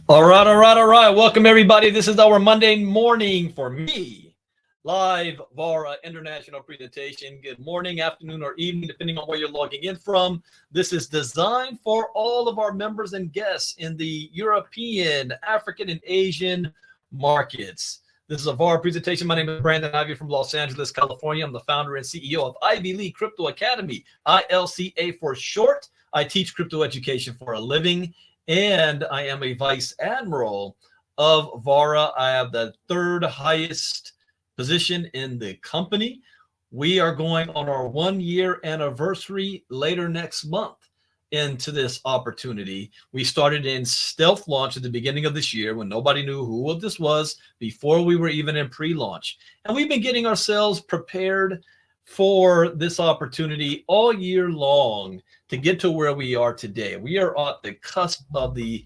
All right, all right, all right. Welcome, everybody. This is our Monday morning for me, live Vara International presentation. Good morning, afternoon, or evening, depending on where you're logging in from. This is designed for all of our members and guests in the European, African, and Asian markets. This is a Vara presentation. My name is Brandon Ivy from Los Angeles, California. I'm the founder and CEO of Ivy League Crypto Academy, ILCA for short. I teach crypto education for a living, and I am a vice admiral of Vara. I have the third highest position in the company. We are going on our 1-year anniversary later next month into this opportunity. We started in stealth launch at the beginning of this year when nobody knew who this was, before we were even in pre-launch. And we've been getting ourselves prepared for this opportunity all year long to get to where we are today. We are at the cusp of the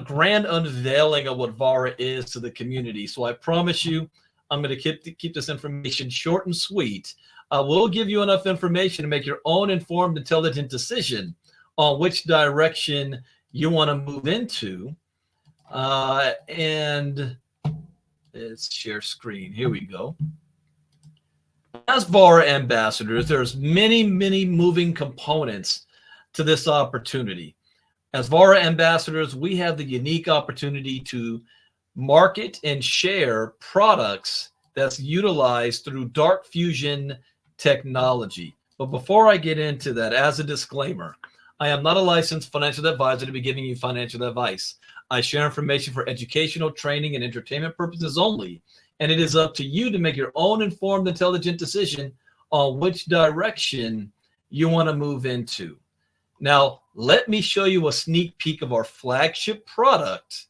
grand unveiling of what Vara is to the community. So I promise you, I'm going to keep this information short and sweet. I will give you enough information to make your own informed, intelligent decision on which direction you want to move into. And let's share screen. Here we go. As Vara ambassadors, there's many, many moving components to this opportunity. As Vara ambassadors, we have the unique opportunity to market and share products that's utilized through dark fusion technology. But before I get into that, as a disclaimer, I am not a licensed financial advisor to be giving you financial advice. I share information for educational, training, and entertainment purposes only. And it is up to you to make your own informed, intelligent decision on which direction you want to move into. Now, let me show you a sneak peek of our flagship product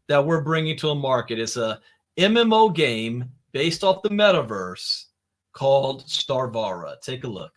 that we're bringing to a market. It's a MMO game based off the Metaverse called Star Vara. Take a look.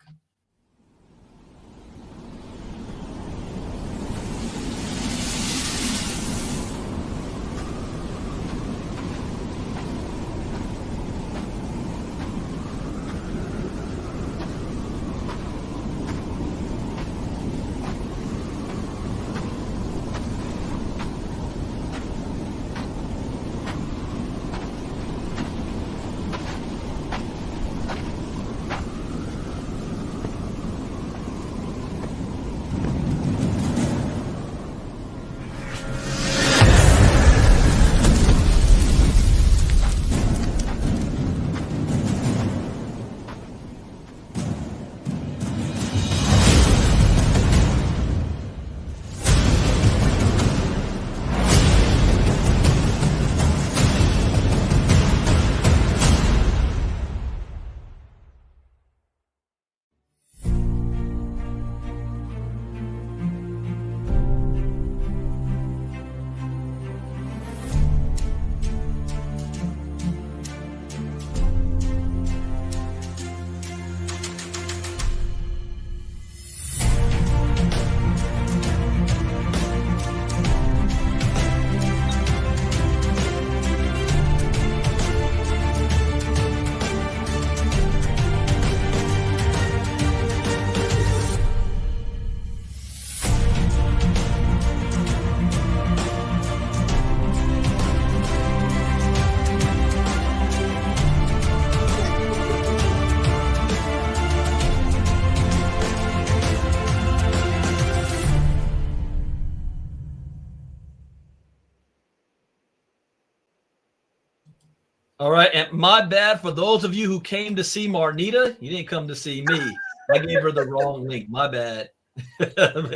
All right, and my bad for those of you who came to see Marnita. You didn't come to see me. I gave her the wrong link. My bad.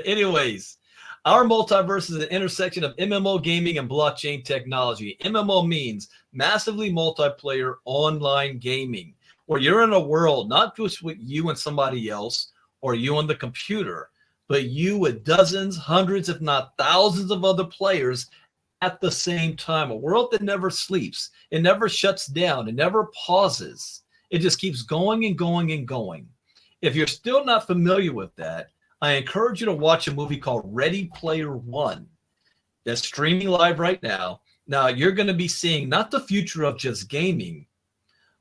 Anyways, our multiverse is an intersection of MMO gaming and blockchain technology. MMO means massively multiplayer online gaming, where you're in a world not just with you and somebody else or you and the computer, but you with dozens, hundreds, if not thousands of other players at the same time. A world that never sleeps. It never shuts down. It never pauses. It just keeps going and going and going. If you're still not familiar with that, I encourage you to watch a movie called Ready Player One that's streaming live right now. Now, you're going to be seeing not the future of just gaming,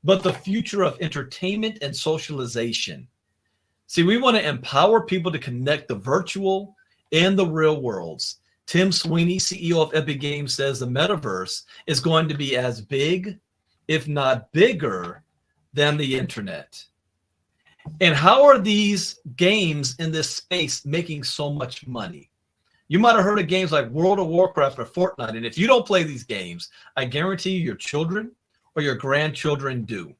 but the future of entertainment and socialization. See, we want to empower people to connect the virtual and the real worlds. Tim Sweeney, CEO of Epic Games, says the metaverse is going to be as big, if not bigger, than the internet. And how are these games in this space making so much money? You might have heard of games like World of Warcraft or Fortnite. And if you don't play these games, I guarantee you your children or your grandchildren do.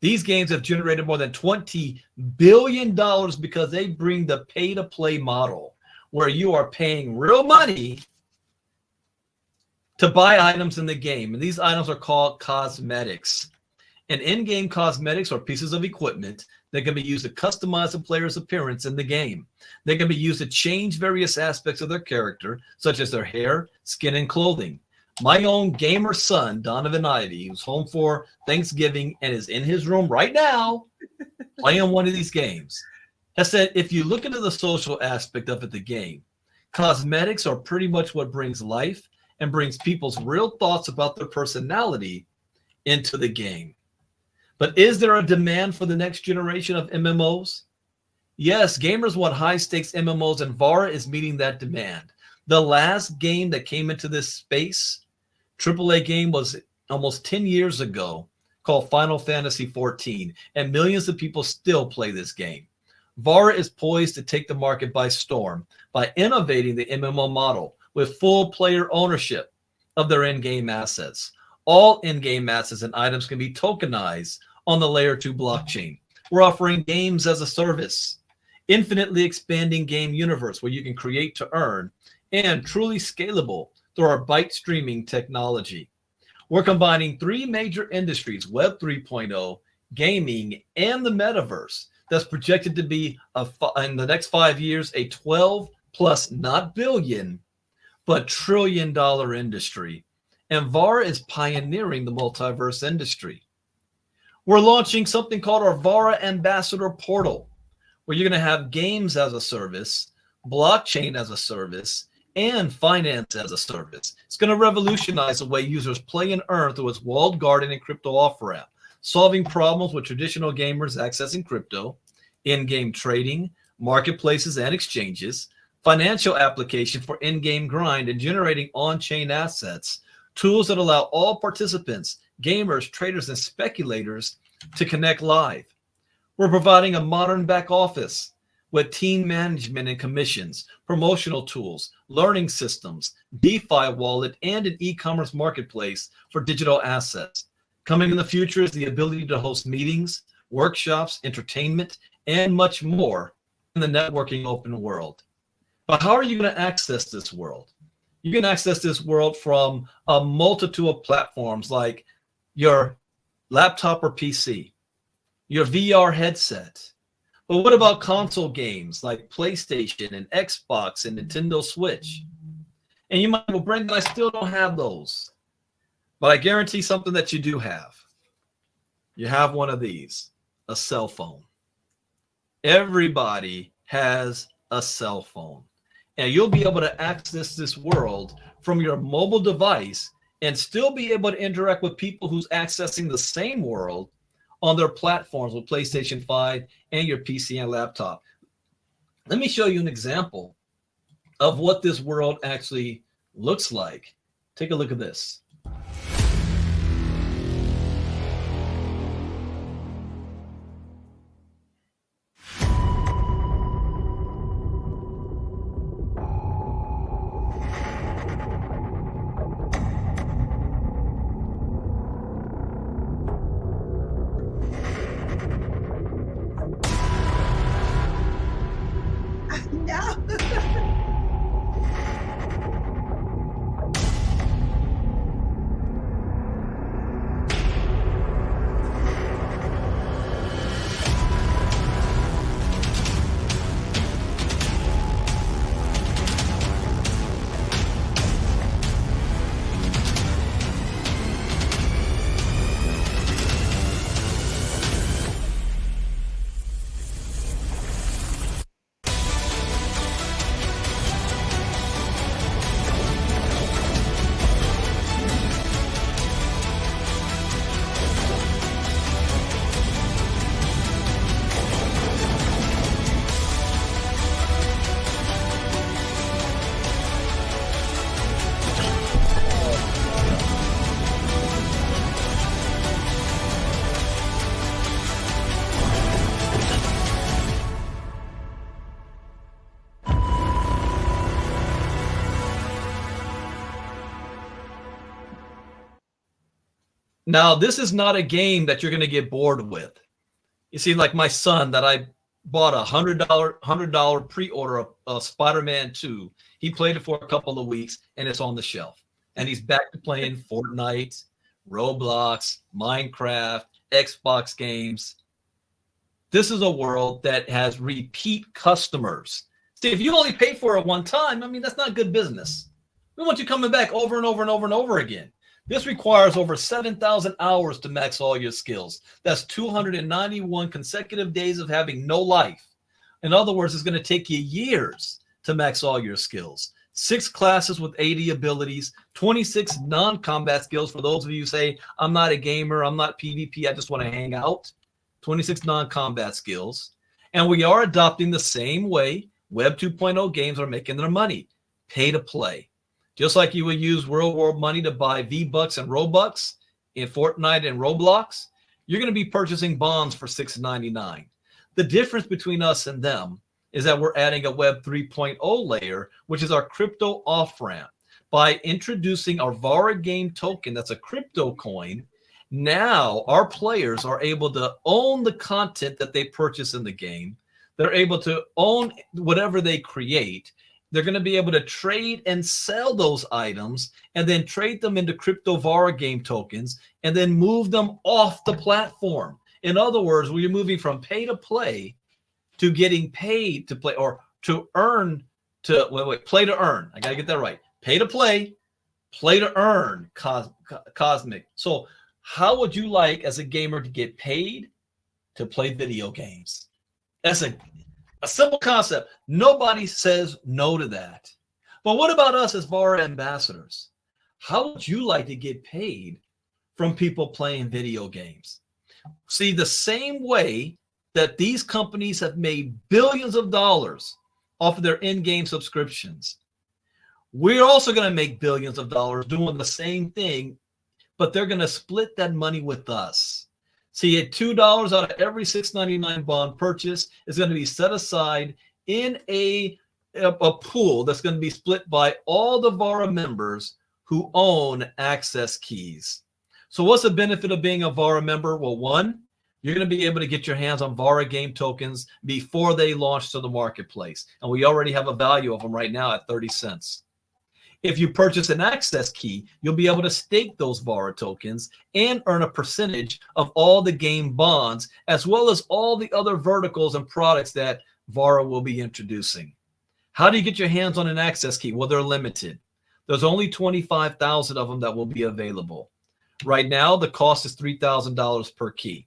These games have generated more than $20 billion because they bring the pay-to-play model where you are paying real money to buy items in the game. And these items are called cosmetics. And in-game cosmetics are pieces of equipment that can be used to customize a player's appearance in the game. They can be used to change various aspects of their character, such as their hair, skin, and clothing. My own gamer son, Donovan Ivy, who's home for Thanksgiving and is in his room right now playing one of these games, has said if you look into the social aspect of it, the game, cosmetics are pretty much what brings life and brings people's real thoughts about their personality into the game. But is there a demand for the next generation of MMOs? Yes, gamers want high-stakes MMOs, and Vara is meeting that demand. The last game that came into this space, AAA game, was almost 10 years ago, called Final Fantasy XIV, and millions of people still play this game. Vara is poised to take the market by storm by innovating the MMO model with full player ownership of their in-game assets. All in-game assets and items can be tokenized on the Layer 2 blockchain. We're offering games as a service, infinitely expanding game universe where you can create to earn, and truly scalable through our byte streaming technology. We're combining three major industries, Web 3.0, gaming, and the metaverse, that's projected to be, in the next 5 years, a 12 plus, not billion, but trillion-dollar industry. And Vara is pioneering the multiverse industry. We're launching something called our Vara Ambassador Portal, where you're going to have games as a service, blockchain as a service, and finance as a service. It's going to revolutionize the way users play and earn through its walled garden and crypto off-ramp, solving problems with traditional gamers accessing crypto, in-game trading, marketplaces and exchanges, financial application for in-game grind, and generating on-chain assets, tools that allow all participants, gamers, traders, and speculators to connect live. We're providing a modern back office with team management and commissions, promotional tools, learning systems, DeFi wallet, and an e-commerce marketplace for digital assets. Coming in the future is the ability to host meetings, workshops, entertainment, and much more in the networking open world. But how are you going to access this world? You can access this world from a multitude of platforms like your laptop or PC, your VR headset. But what about console games like PlayStation and Xbox and Nintendo Switch? And you might go, Brendan, I still don't have those. But I guarantee something that you do have. You have one of these, a cell phone. Everybody has a cell phone. And you'll be able to access this world from your mobile device and still be able to interact with people who's accessing the same world on their platforms with PlayStation 5 and your PC and laptop. Let me show you an example of what this world actually looks like. Take a look at this. Now, this is not a game that you're going to get bored with. You see, like my son that I bought $100 pre-order of Spider-Man 2. He played it for a couple of weeks and it's on the shelf. And he's back to playing Fortnite, Roblox, Minecraft, Xbox games. This is a world that has repeat customers. See, if you only pay for it one time, I mean, that's not good business. We want you coming back over and over and over and over again. This requires over 7,000 hours to max all your skills. That's 291 consecutive days of having no life. In other words, it's going to take you years to max all your skills. 6 classes with 80 abilities, 26 non-combat skills for those of you who say, I'm not a gamer, I'm not PvP, I just want to hang out. 26 non-combat skills. And we are adopting the same way Web 2.0 games are making their money. Pay to play. Just like you would use real world money to buy V-Bucks and Robux in Fortnite and Roblox, you're going to be purchasing bonds for $6.99. The difference between us and them is that we're adding a Web 3.0 layer, which is our crypto off-ramp. By introducing our Vara game token, that's a crypto coin, now our players are able to own the content that they purchase in the game. They're able to own whatever they create. They're going to be able to trade and sell those items and then trade them into crypto Vara game tokens and then move them off the platform. In other words, we're moving from pay to play to getting paid to play, or to earn to play to earn. I got to get that right. Pay to play to earn cosmic. So how would you like as a gamer to get paid to play video games? That's a simple concept. Nobody says no to that. But what about us as Vara ambassadors? How would you like to get paid from people playing video games? See, the same way that these companies have made billions of dollars off of their in-game subscriptions, we're also going to make billions of dollars doing the same thing, but they're going to split that money with us. See, at $2 out of every $6.99 bond purchase is going to be set aside in a pool that's going to be split by all the Vara members who own access keys. So what's the benefit of being a Vara member? Well, one, you're going to be able to get your hands on Vara game tokens before they launch to the marketplace. And we already have a value of them right now at 30 cents. If you purchase an access key, you'll be able to stake those Vara tokens and earn a percentage of all the game bonds, as well as all the other verticals and products that Vara will be introducing. How do you get your hands on an access key? Well, they're limited. There's only 25,000 of them that will be available. Right now, the cost is $3,000 per key.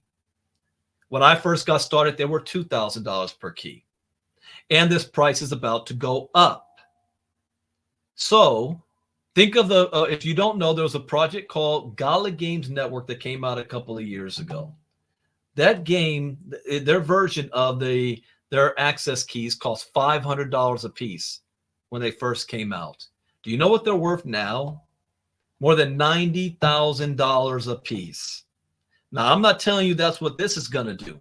When I first got started, they were $2,000 per key. And this price is about to go up. So think of the, if you don't know, there was a project called Gala Games Network that came out a couple of years ago. That game, their version of their access keys cost $500 a piece when they first came out. Do you know what they're worth now? More than $90,000 a piece. Now, I'm not telling you that's what this is going to do,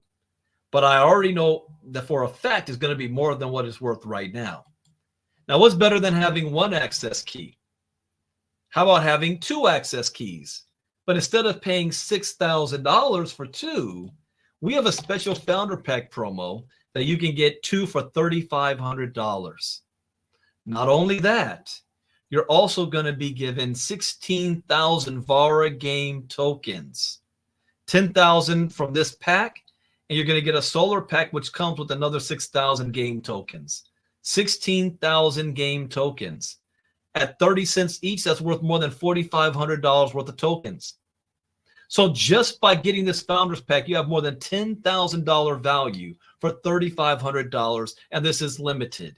but I already know that for a fact it's going to be more than what it's worth right now. Now, what's better than having one access key? How about having 2 access keys? But instead of paying $6,000 for 2, we have a special founder pack promo that you can get 2 for $3,500. Not only that, you're also going to be given 16,000 Vara game tokens. 10,000 from this pack, and you're going to get a solar pack, which comes with another 6,000 game tokens. 16,000 game tokens. At 30 cents each, that's worth more than $4,500 worth of tokens. So just by getting this Founders Pack, you have more than $10,000 value for $3,500, and this is limited.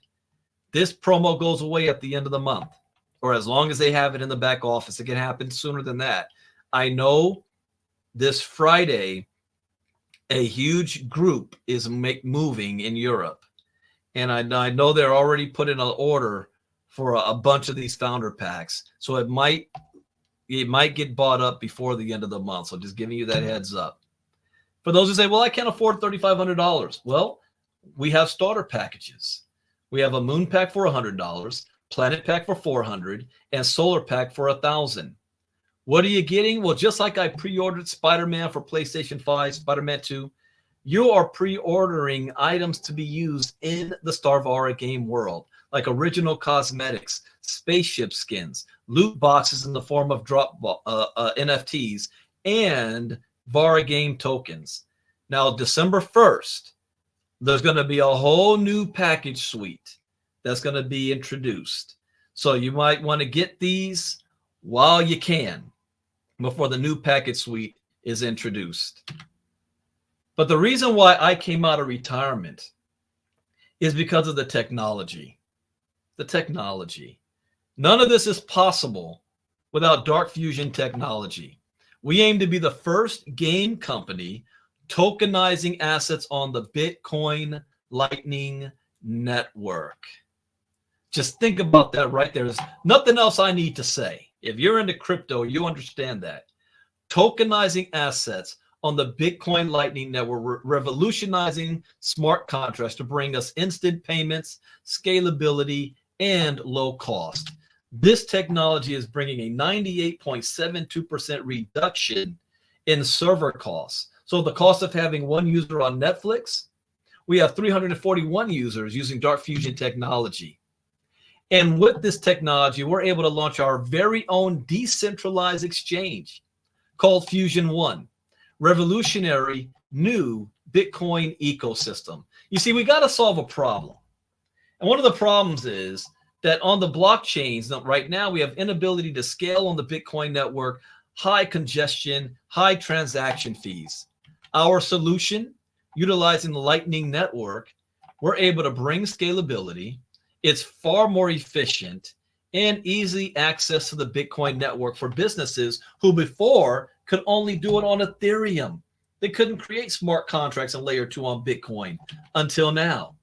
This promo goes away at the end of the month, or as long as they have it in the back office. It can happen sooner than that. I know this Friday, a huge group is moving in Europe. And I know they're already putting an order for a bunch of these founder packs. So it might get bought up before the end of the month. So just giving you that heads up. For those who say, well, I can't afford $3,500. Well, we have starter packages. We have a moon pack for $100, planet pack for $400, and solar pack for $1,000. What are you getting? Well, just like I pre-ordered Spider-Man for PlayStation 5, Spider-Man 2, you are pre-ordering items to be used in the Vara game world, like original cosmetics, spaceship skins, loot boxes in the form of NFTs, and Vara game tokens. Now, December 1st, there's going to be a whole new package suite that's going to be introduced. So you might want to get these while you can before the new package suite is introduced. But the reason why I came out of retirement is because of the technology. The technology. None of this is possible without Dark Fusion technology. We aim to be the first game company tokenizing assets on the Bitcoin Lightning Network. Just think about that right there. There's nothing else I need to say. If you're into crypto, you understand that. Tokenizing assets on the Bitcoin Lightning Network, revolutionizing smart contracts to bring us instant payments, scalability, and low cost. This technology is bringing a 98.72% reduction in server costs. So the cost of having one user on Netflix, we have 341 users using Dark Fusion technology. And with this technology, we're able to launch our very own decentralized exchange called Fusion One, revolutionary new Bitcoin ecosystem. You see, we got to solve a problem. And one of the problems is that on the blockchains right now, we have inability to scale on the Bitcoin network, high congestion, high transaction fees. Our solution, utilizing the Lightning Network, we're able to bring scalability. It's far more efficient and easy access to the Bitcoin network for businesses who before could only do it on Ethereum. They couldn't create smart contracts on layer 2 on Bitcoin until now.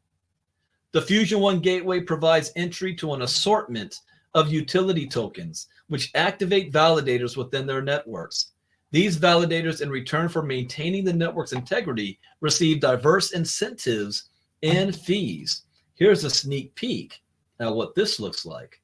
The Fusion One gateway provides entry to an assortment of utility tokens, which activate validators within their networks. These validators, in return for maintaining the network's integrity, receive diverse incentives and fees. Here's a sneak peek at what this looks like.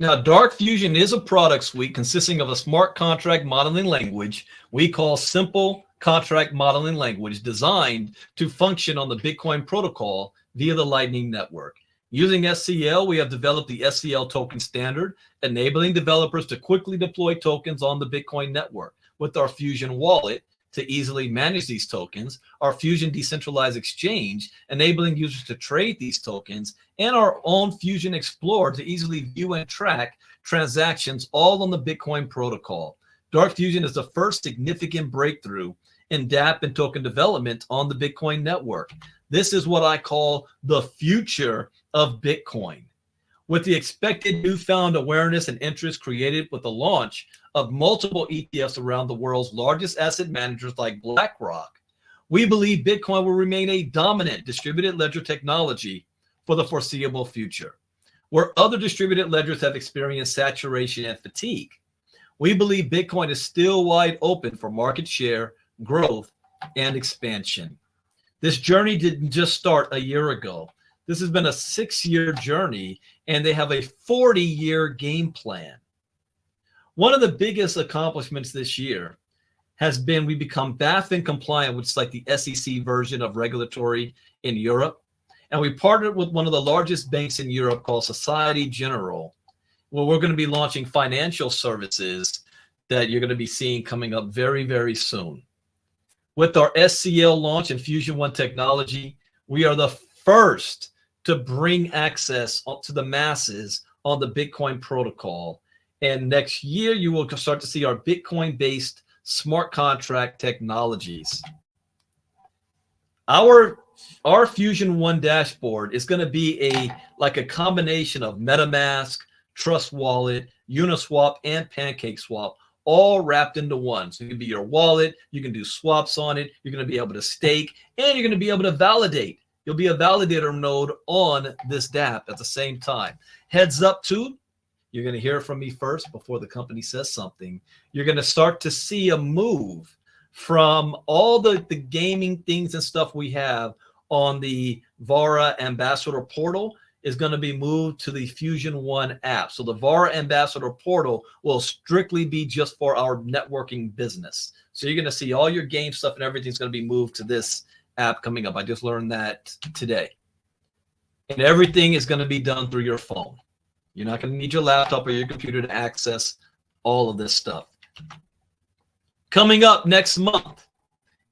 Now, Dark Fusion is a product suite consisting of a smart contract modeling language we call Simple Contract Modeling Language, designed to function on the Bitcoin protocol via the Lightning Network. Using SCL, we have developed the SCL token standard, enabling developers to quickly deploy tokens on the Bitcoin network. With our Fusion wallet, to easily manage these tokens, our Fusion decentralized exchange, enabling users to trade these tokens, and our own Fusion Explorer to easily view and track transactions all on the Bitcoin protocol. Dark Fusion is the first significant breakthrough in dApp and token development on the Bitcoin network. This is what I call the future of Bitcoin. With the expected newfound awareness and interest created with the launch of multiple ETFs around the world's largest asset managers like BlackRock, we believe Bitcoin will remain a dominant distributed ledger technology for the foreseeable future. Where other distributed ledgers have experienced saturation and fatigue, we believe Bitcoin is still wide open for market share, growth, and expansion. This journey didn't just start a year ago. This has been a 6-year journey, and they have a 40-year game plan. One of the biggest accomplishments this year has been we become BaFin compliant, which is like the SEC version of regulatory in Europe. And we partnered with one of the largest banks in Europe called Societe Generale, where we're going to be launching financial services that you're going to be seeing coming up very, very soon. With our SCL launch and Fusion One technology, we are the first to bring access to the masses on the Bitcoin protocol. And next year, you will start to see our Bitcoin-based smart contract technologies. Our Fusion One dashboard is going to be like a combination of MetaMask, Trust Wallet, Uniswap, and PancakeSwap, all wrapped into one. So it can be your wallet, you can do swaps on it, you're going to be able to stake, and you're going to be able to validate. You'll be a validator node on this dApp at the same time. Heads up too, you're going to hear from me first before the company says something. You're going to start to see a move from all the gaming things and stuff we have on the Vara Ambassador portal is going to be moved to the Fusion One app. So the Vara Ambassador portal will strictly be just for our networking business. So you're going to see all your game stuff and everything's going to be moved to this app coming up. I just learned that today. And everything is going to be done through your phone. You're not going to need your laptop or your computer to access all of this stuff. Coming up next month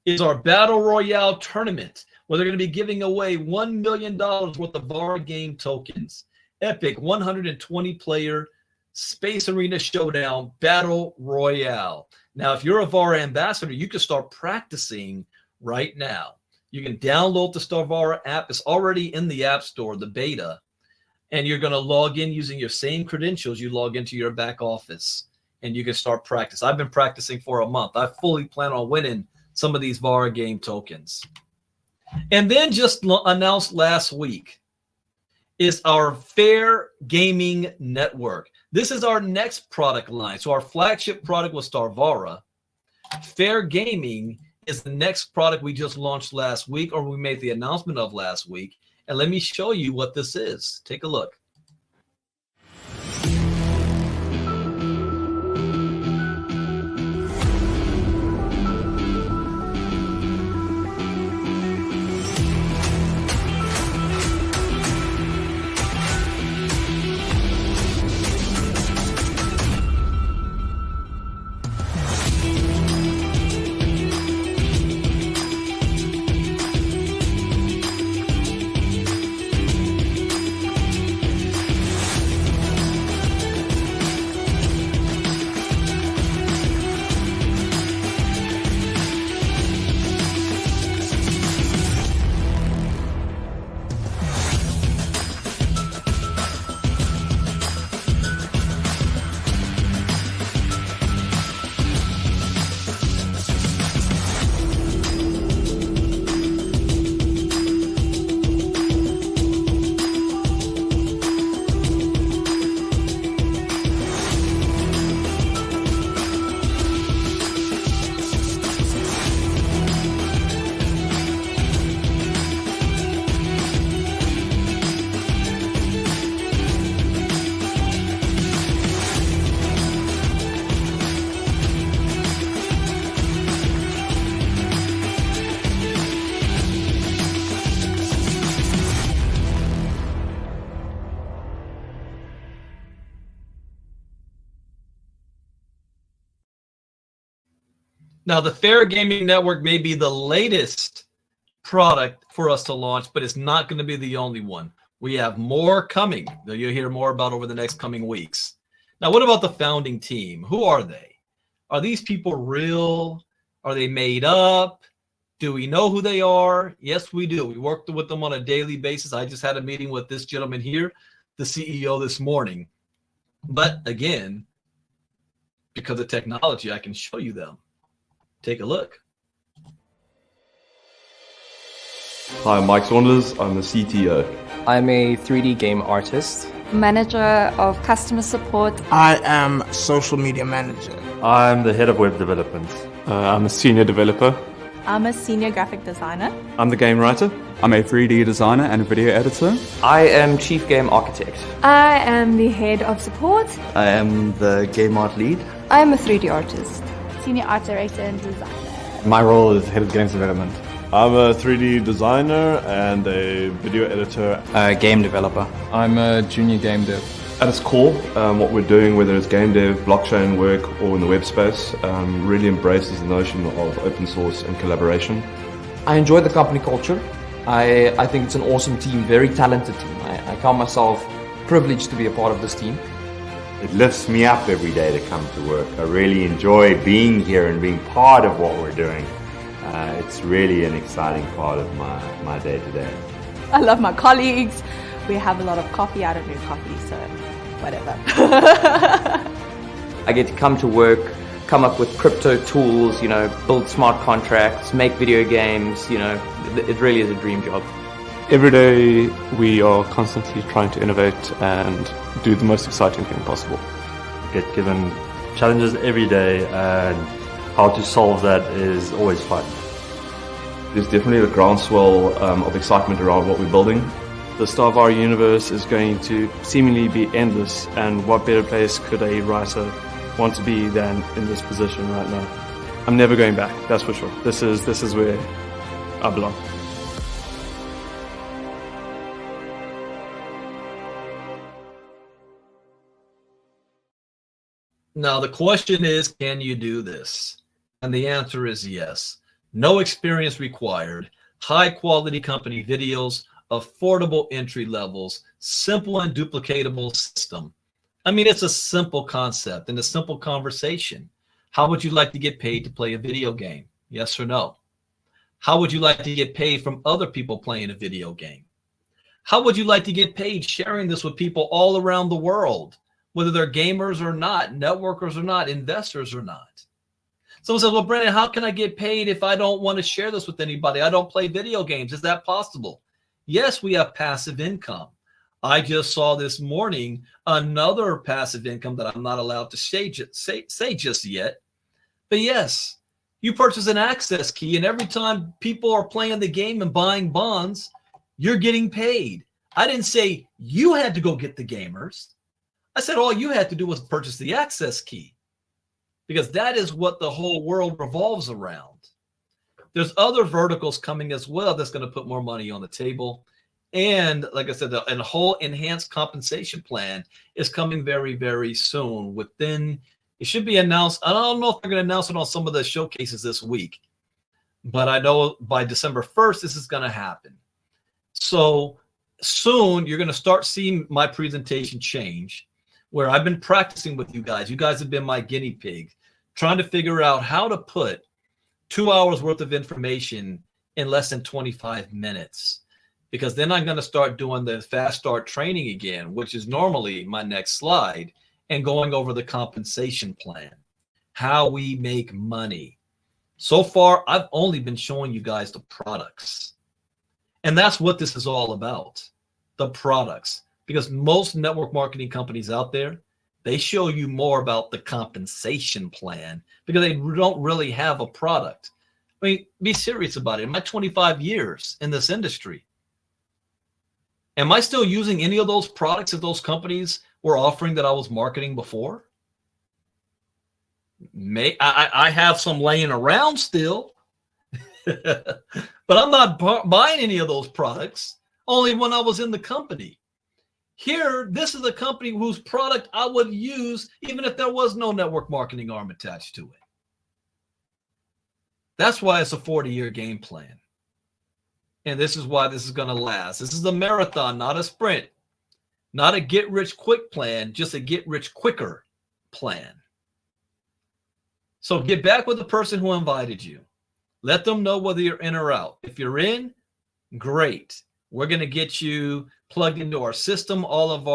is our Battle Royale tournament, where they're going to be giving away $1 million worth of Vara game tokens. Epic 120-player Space Arena Showdown Battle Royale. Now, if you're a Vara ambassador, you can start practicing right now. You can download the Star Vara app. It's already in the App Store, the beta. And you're going to log in using your same credentials you log into your back office. And you can start practice. I've been practicing for a month. I fully plan on winning some of these Vara game tokens. And then just announced last week is our Fair Gaming Network. This is our next product line. So our flagship product was Star Vara. Fair Gaming is the next product we just launched last week, or we made the announcement of last week. And let me show you what this is. Take a look. Now, the Fair Gaming Network may be the latest product for us to launch, but it's not going to be the only one. We have more coming that you'll hear more about over the next coming weeks. Now, what about the founding team? Who are they? Are these people real? Are they made up? Do we know who they are? Yes, we do. We work with them on a daily basis. I just had a meeting with this gentleman here, the CEO, this morning. But again, because of technology, I can show you them. Take a look. Hi, I'm Mike Saunders. I'm the CTO. I'm a 3D game artist. Manager of customer support. I am social media manager. I'm the head of web development. I'm a senior developer. I'm a senior graphic designer. I'm the game writer. I'm a 3D designer and a video editor. I am chief game architect. I am the head of support. I am the game art lead. I am a 3D artist. Senior art director and designer. My role is head of games development. I'm a 3D designer and a video editor. Game developer. I'm a junior game dev. At its core, what we're doing, whether it's game dev, blockchain work, or in the web space, really embraces the notion of open source and collaboration. I enjoy the company culture. I think it's an awesome team, very talented team. I count myself privileged to be a part of this team. It lifts me up every day to come to work. I really enjoy being here and being part of what we're doing. It's really an exciting part of my day-to-day. I love my colleagues. We have a lot of coffee. I don't do coffee, so whatever. I get to come to work, come up with crypto tools, build smart contracts, make video games, it really is a dream job. Every day we are constantly trying to innovate and do the most exciting thing possible. Get given challenges every day, and how to solve that is always fun. There's definitely a groundswell of excitement around what we're building. The Star of our universe is going to seemingly be endless, and what better place could a writer want to be than in this position right now? I'm never going back, that's for sure. This is where I belong. Now, the question is, can you do this? And the answer is yes. No experience required, high quality company videos, affordable entry levels, simple and duplicatable system. I mean, it's a simple concept and a simple conversation. How would you like to get paid to play a video game? Yes or no? How would you like to get paid from other people playing a video game? How would you like to get paid sharing this with people all around the world, whether they're gamers or not, networkers or not, investors or not? Someone says, well, Brandon, how can I get paid if I don't want to share this with anybody? I don't play video games. Is that possible? Yes, we have passive income. I just saw this morning another passive income that I'm not allowed to say just yet. But yes, you purchase an access key, and every time people are playing the game and buying bonds, you're getting paid. I didn't say you had to go get the gamers. I said all you had to do was purchase the access key, because that is what the whole world revolves around. There's other verticals coming as well that's going to put more money on the table. And like I said, a whole enhanced compensation plan is coming very, very soon. It should be announced. I don't know if they're going to announce it on some of the showcases this week, but I know by December 1st, this is going to happen. So soon you're going to start seeing my presentation change, where I've been practicing with you guys. You guys have been my guinea pig, trying to figure out how to put 2 hours worth of information in less than 25 minutes. Because then I'm going to start doing the fast start training again, which is normally my next slide, and going over the compensation plan, how we make money. So far, I've only been showing you guys the products. And that's what this is all about, the products. Because most network marketing companies out there, they show you more about the compensation plan because they don't really have a product. I mean, be serious about it. In my 25 years in this industry, am I still using any of those products that those companies were offering that I was marketing before? I have some laying around still, but I'm not buying any of those products, only when I was in the company. Here, this is a company whose product I would use even if there was no network marketing arm attached to it. That's why it's a 40-year game plan. And this is why this is going to last. This is a marathon, not a sprint. Not a get-rich-quick plan, just a get-rich-quicker plan. So get back with the person who invited you. Let them know whether you're in or out. If you're in, great. We're going to get you plugged into our system, all of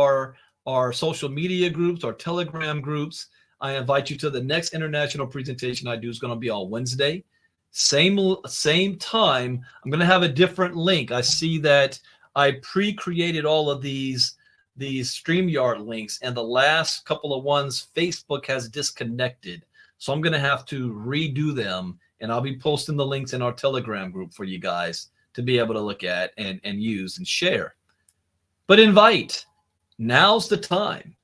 our social media groups, our Telegram groups. I invite you to the next international presentation I do. Is going to be on Wednesday. Same time. I'm going to have a different link. I see that I pre-created all of these StreamYard links, and the last couple of ones Facebook has disconnected. So I'm going to have to redo them, and I'll be posting the links in our Telegram group for you guys to be able to look at and use and share. But invite. Now's the time.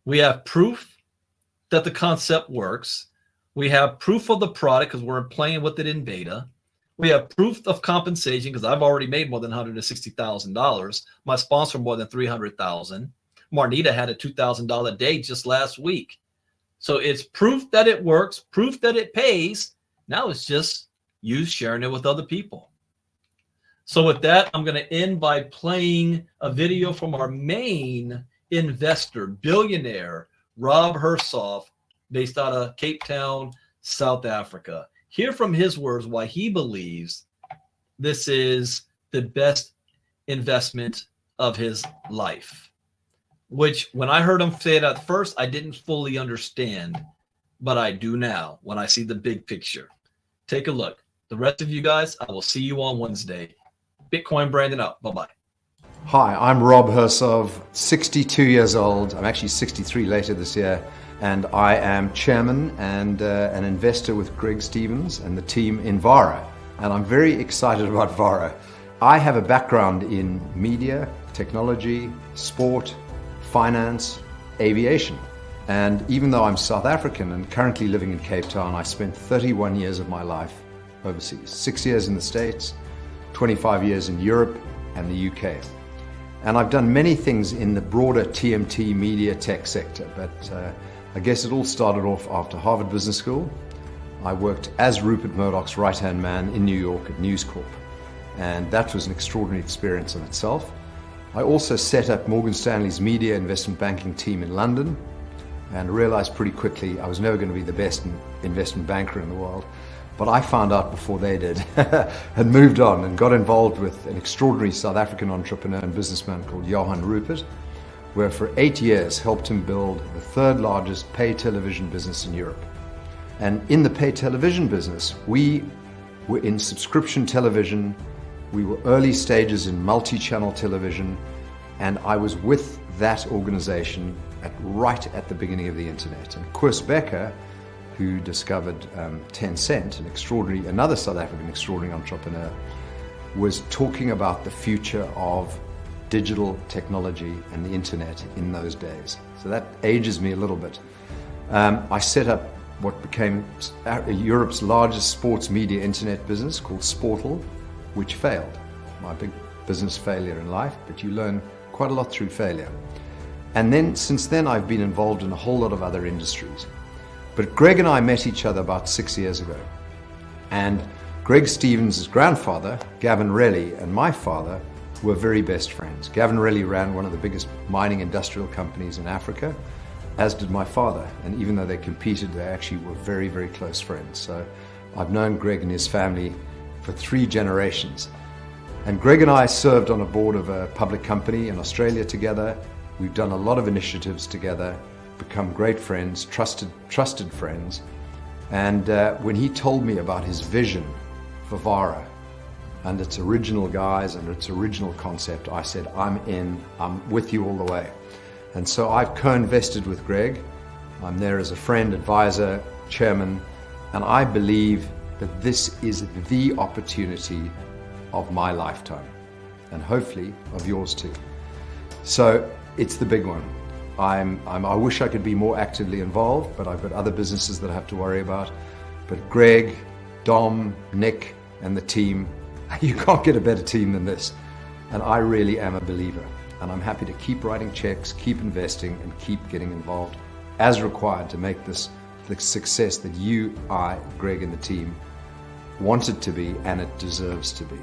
We have proof that the concept works. We have proof of the product because we're playing with it in beta. We have proof of compensation because I've already made more than $160,000. My sponsor more than $300,000. Marnita had a $2,000 day just last week. So it's proof that it works, proof that it pays. Now it's just you sharing it with other people. So with that, I'm going to end by playing a video from our main investor, billionaire, Rob Hersoff, based out of Cape Town, South Africa. Hear from his words why he believes this is the best investment of his life, which when I heard him say it at first, I didn't fully understand, but I do now when I see the big picture. Take a look. The rest of you guys, I will see you on Wednesday. Bitcoin Brandon out. Bye-bye. Hi, I'm Rob Hersoff, 62 years old. I'm actually 63 later this year. And I am chairman and an investor with Greg Stevens and the team in Vara. And I'm very excited about Vara. I have a background in media, technology, sport, finance, aviation. And even though I'm South African and currently living in Cape Town, I spent 31 years of my life overseas. 6 years in the States, 25 years in Europe and the UK. And I've done many things in the broader TMT media tech sector, but I guess it all started off after Harvard Business School. I worked as Rupert Murdoch's right-hand man in New York at News Corp, and that was an extraordinary experience in itself. I also set up Morgan Stanley's media investment banking team in London and realized pretty quickly I was never going to be the best investment banker in the world, but I found out before they did and moved on and got involved with an extraordinary South African entrepreneur and businessman called Johan Rupert, where for 8 years helped him build the third largest pay television business in Europe. And in the pay television business, we were in subscription television, we were early stages in multi-channel television, and I was with that organization right at the beginning of the internet. And Koos Becker, who discovered Tencent, another South African extraordinary entrepreneur, was talking about the future of digital technology and the internet in those days. So that ages me a little bit. I set up what became Europe's largest sports media internet business called Sportal, which failed. My big business failure in life, but you learn quite a lot through failure. And then since then I've been involved in a whole lot of other industries. But Greg and I met each other about 6 years ago. And Greg Stevens' grandfather, Gavin Relly, and my father were very best friends. Gavin Relly ran one of the biggest mining industrial companies in Africa, as did my father. And even though they competed, they actually were very, very close friends. So I've known Greg and his family for 3 generations. And Greg and I served on a board of a public company in Australia together. We've done a lot of initiatives together, become great friends, trusted friends. And when he told me about his vision for Vara, and its original guys and its original concept, I said, I'm in, I'm with you all the way. And so I've co-invested with Greg. I'm there as a friend, advisor, chairman, and I believe that this is the opportunity of my lifetime, and hopefully of yours too. So it's the big one. I wish I could be more actively involved, but I've got other businesses that I have to worry about. But Greg, Dom, Nick, and the team, you can't get a better team than this. And I really am a believer. And I'm happy to keep writing checks, keep investing, and keep getting involved as required to make this the success that you, I, Greg, and the team want it to be, and it deserves to be.